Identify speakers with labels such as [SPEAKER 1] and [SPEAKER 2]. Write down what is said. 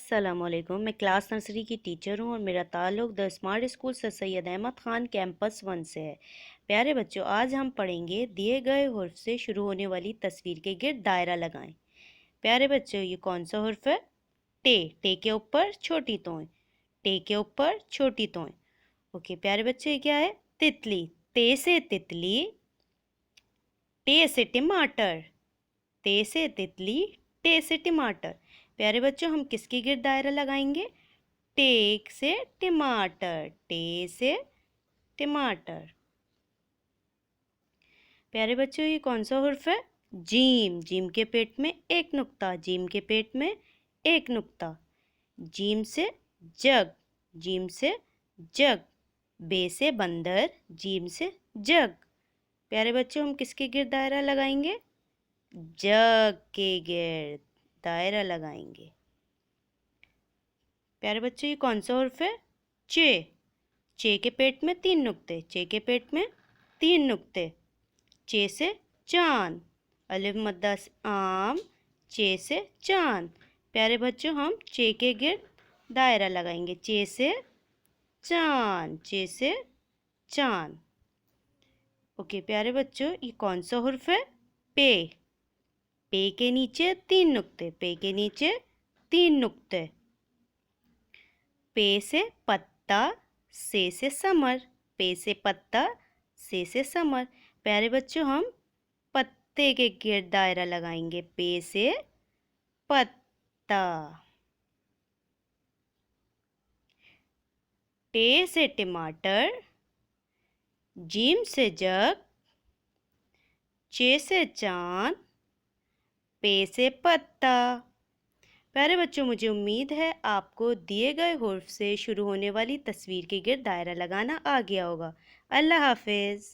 [SPEAKER 1] अस्सलामुअलैकुम। मैं class nursery की टीचर हूँ और मेरा ताल्लुक़ the smart school sir Syed Ahmad Khan campus 1 से है। प्यारे बच्चों, आज हम पढ़ेंगे दिए गए हुर्फ से शुरू होने वाली तस्वीर के गिर्द दायरा लगाएं। प्यारे बच्चों, ये कौन सा हुर्फ है? टे। टे के ऊपर छोटी तोय। टे के ऊपर छोटी तोय। ओके प्यारे बच्चों, ये क्या है? तितली। ते से तितली, टे से टमाटर। ते से तितली, टे से टमाटर। प्यारे बच्चों, हम किसके गिर्द दायरा लगाएंगे? टे से टमाटर। टे से टमाटर। प्यारे बच्चों, ये कौन सा हुर्फ है? जीम। जीम के पेट में एक नुक्ता। जीम के पेट में एक नुक्ता। जीम से जग। जीम से जग। बे से बंदर। जीम से जग। प्यारे बच्चों, हम किसके गिर्द दायरा लगाएंगे? जग के गिर्द दायरा लगाएंगे। प्यारे बच्चों, ये कौन सा हुर्फ है? चे। चे के पेट में तीन नुक्ते। चे के पेट में तीन नुक्ते। चे से चांद। अलिफ मद्दा आम। चे से चांद। प्यारे बच्चों, हम चे के गिर्द दायरा लगाएंगे। चे से चांद। चे से चांद। ओके प्यारे बच्चों, ये कौन सा हुर्फ है? पे। पे के नीचे तीन नुक्ते। पे के नीचे तीन नुक्ते। पे से पत्ता, से समर। पे से पत्ता, से समर। प्यारे बच्चों, हम पत्ते के गिर्द दायरा लगाएंगे। पे से पत्ता। टे से टमाटर, जीम से जग, चे से चांद, पे से पत्ता। प्यारे बच्चों, मुझे उम्मीद है आपको दिए गए हुर्फ से शुरू होने वाली तस्वीर के गिर्द दायरा लगाना आ गया होगा। अल्लाह हाफिज़।